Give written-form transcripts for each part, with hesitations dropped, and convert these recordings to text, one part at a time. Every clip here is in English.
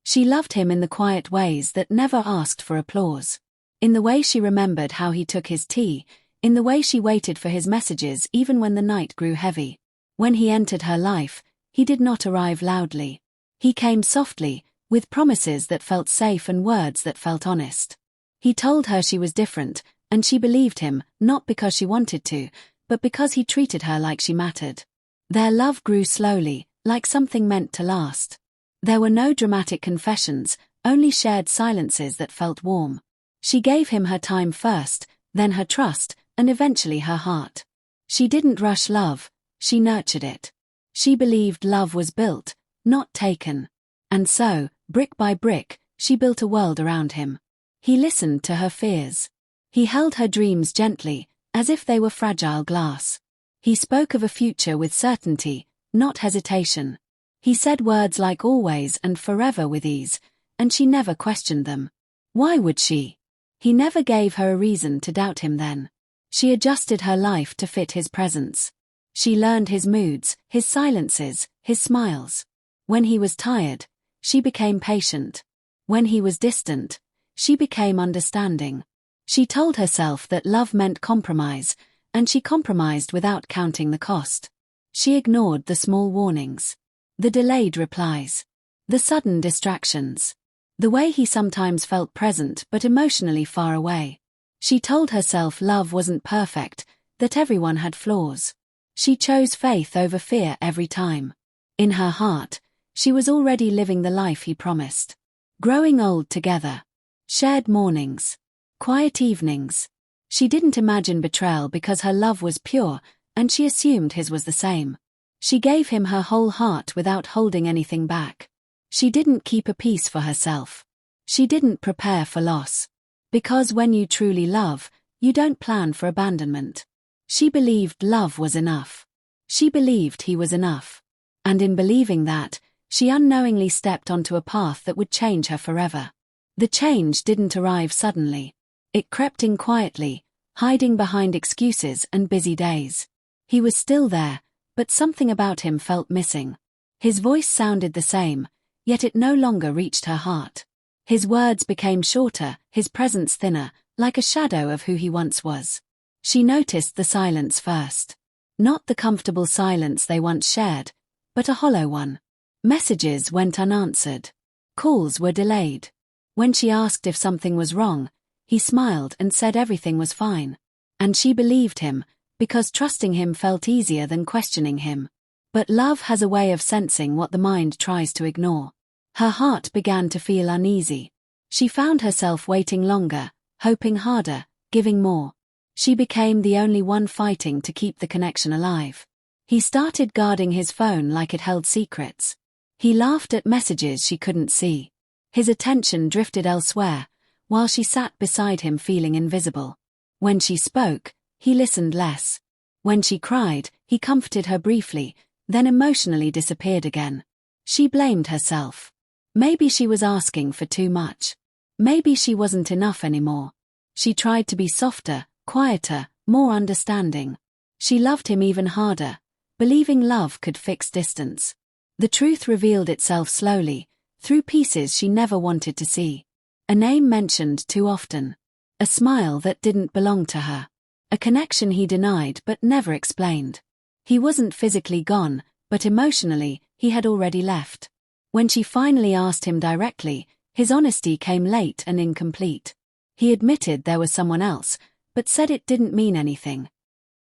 She loved him in the quiet ways that never asked for applause. In the way she remembered how he took his tea, in the way she waited for his messages even when the night grew heavy. When he entered her life, he did not arrive loudly. He came softly, with promises that felt safe and words that felt honest. He told her she was different, and she believed him, not because she wanted to, but because he treated her like she mattered. Their love grew slowly, like something meant to last. There were no dramatic confessions, only shared silences that felt warm. She gave him her time first, then her trust, and eventually her heart. She didn't rush love, she nurtured it. She believed love was built, not taken. And so, brick by brick, she built a world around him. He listened to her fears. He held her dreams gently, as if they were fragile glass. He spoke of a future with certainty, not hesitation. He said words like always and forever with ease, and she never questioned them. Why would she? He never gave her a reason to doubt him then. She adjusted her life to fit his presence. She learned his moods, his silences, his smiles. When he was tired, she became patient. When he was distant, she became understanding. She told herself that love meant compromise, and she compromised without counting the cost. She ignored the small warnings, the delayed replies, the sudden distractions, the way he sometimes felt present but emotionally far away. She told herself love wasn't perfect, that everyone had flaws. She chose faith over fear every time. In her heart, she was already living the life he promised. Growing old together. Shared mornings. Quiet evenings. She didn't imagine betrayal because her love was pure, and she assumed his was the same. She gave him her whole heart without holding anything back. She didn't keep a piece for herself. She didn't prepare for loss. Because when you truly love, you don't plan for abandonment. She believed love was enough. She believed he was enough. And in believing that, she unknowingly stepped onto a path that would change her forever. The change didn't arrive suddenly. It crept in quietly, hiding behind excuses and busy days. He was still there, but something about him felt missing. His voice sounded the same, yet it no longer reached her heart. His words became shorter, his presence thinner, like a shadow of who he once was. She noticed the silence first. Not the comfortable silence they once shared, but a hollow one. Messages went unanswered. Calls were delayed. When she asked if something was wrong, he smiled and said everything was fine. And she believed him, because trusting him felt easier than questioning him. But love has a way of sensing what the mind tries to ignore. Her heart began to feel uneasy. She found herself waiting longer, hoping harder, giving more. She became the only one fighting to keep the connection alive. He started guarding his phone like it held secrets. He laughed at messages she couldn't see. His attention drifted elsewhere, while she sat beside him feeling invisible. When she spoke, he listened less. When she cried, he comforted her briefly, then emotionally disappeared again. She blamed herself. Maybe she was asking for too much. Maybe she wasn't enough anymore. She tried to be softer, quieter, more understanding. She loved him even harder, believing love could fix distance. The truth revealed itself slowly, through pieces she never wanted to see. A name mentioned too often. A smile that didn't belong to her. A connection he denied but never explained. He wasn't physically gone, but emotionally, he had already left. When she finally asked him directly, his honesty came late and incomplete. He admitted there was someone else, but said it didn't mean anything.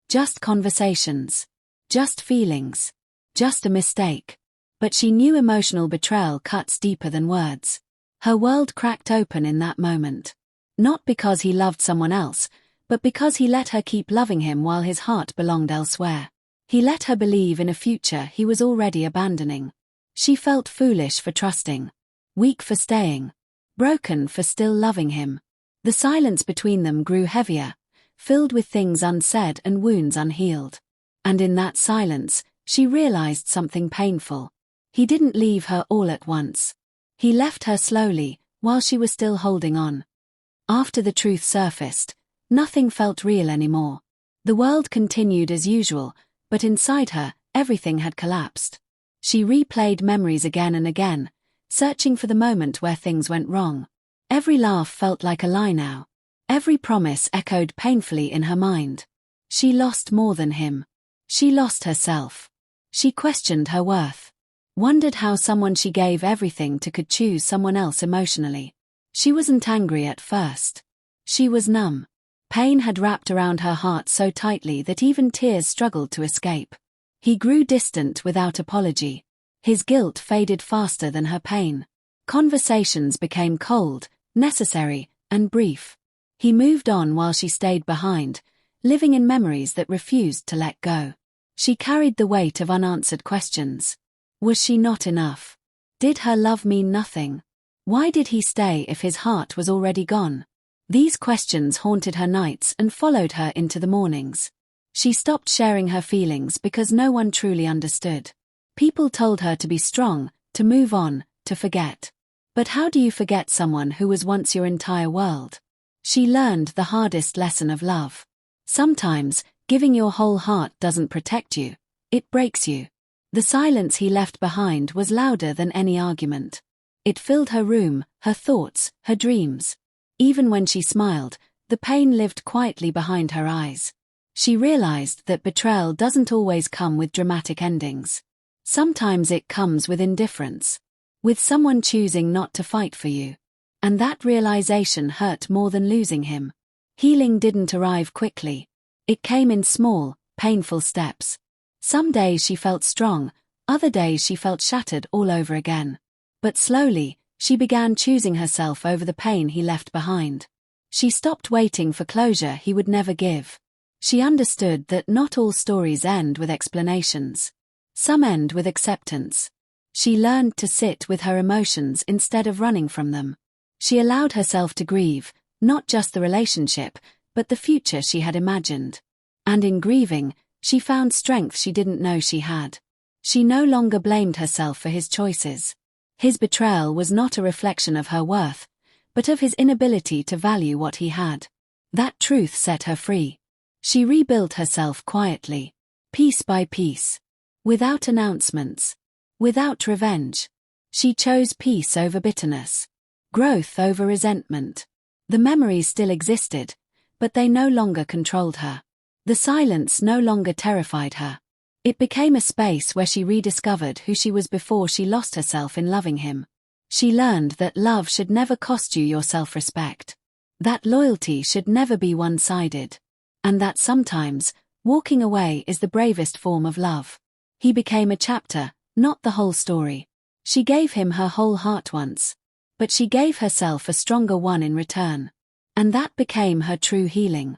Just conversations. Just feelings. Just a mistake. But she knew emotional betrayal cuts deeper than words. Her world cracked open in that moment. Not because he loved someone else, but because he let her keep loving him while his heart belonged elsewhere. He let her believe in a future he was already abandoning. She felt foolish for trusting, weak for staying, broken for still loving him. The silence between them grew heavier, filled with things unsaid and wounds unhealed. And in that silence, she realized something painful. He didn't leave her all at once. He left her slowly, while she was still holding on. After the truth surfaced, nothing felt real anymore. The world continued as usual, but inside her, everything had collapsed. She replayed memories again and again, searching for the moment where things went wrong. Every laugh felt like a lie now. Every promise echoed painfully in her mind. She lost more than him. She lost herself. She questioned her worth. Wondered how someone she gave everything to could choose someone else emotionally. She wasn't angry at first. She was numb. Pain had wrapped around her heart so tightly that even tears struggled to escape. He grew distant without apology. His guilt faded faster than her pain. Conversations became cold, necessary, and brief. He moved on while she stayed behind, living in memories that refused to let go. She carried the weight of unanswered questions. Was she not enough? Did her love mean nothing? Why did he stay if his heart was already gone? These questions haunted her nights and followed her into the mornings. She stopped sharing her feelings because no one truly understood. People told her to be strong, to move on, to forget. But how do you forget someone who was once your entire world? She learned the hardest lesson of love. Sometimes, giving your whole heart doesn't protect you, it breaks you. The silence he left behind was louder than any argument. It filled her room, her thoughts, her dreams. Even when she smiled, the pain lived quietly behind her eyes. She realized that betrayal doesn't always come with dramatic endings. Sometimes it comes with indifference, with someone choosing not to fight for you. And that realization hurt more than losing him. Healing didn't arrive quickly. It came in small, painful steps. Some days she felt strong, other days she felt shattered all over again. But slowly, she began choosing herself over the pain he left behind. She stopped waiting for closure he would never give. She understood that not all stories end with explanations. Some end with acceptance. She learned to sit with her emotions instead of running from them. She allowed herself to grieve, not just the relationship, but the future she had imagined. And in grieving, she found strength she didn't know she had. She no longer blamed herself for his choices. His betrayal was not a reflection of her worth, but of his inability to value what he had. That truth set her free. She rebuilt herself quietly, piece by piece. Without announcements. Without revenge. She chose peace over bitterness. Growth over resentment. The memories still existed, but they no longer controlled her. The silence no longer terrified her. It became a space where she rediscovered who she was before she lost herself in loving him. She learned that love should never cost you your self-respect. That loyalty should never be one-sided. And that sometimes, walking away is the bravest form of love. He became a chapter, not the whole story. She gave him her whole heart once. But she gave herself a stronger one in return. And that became her true healing.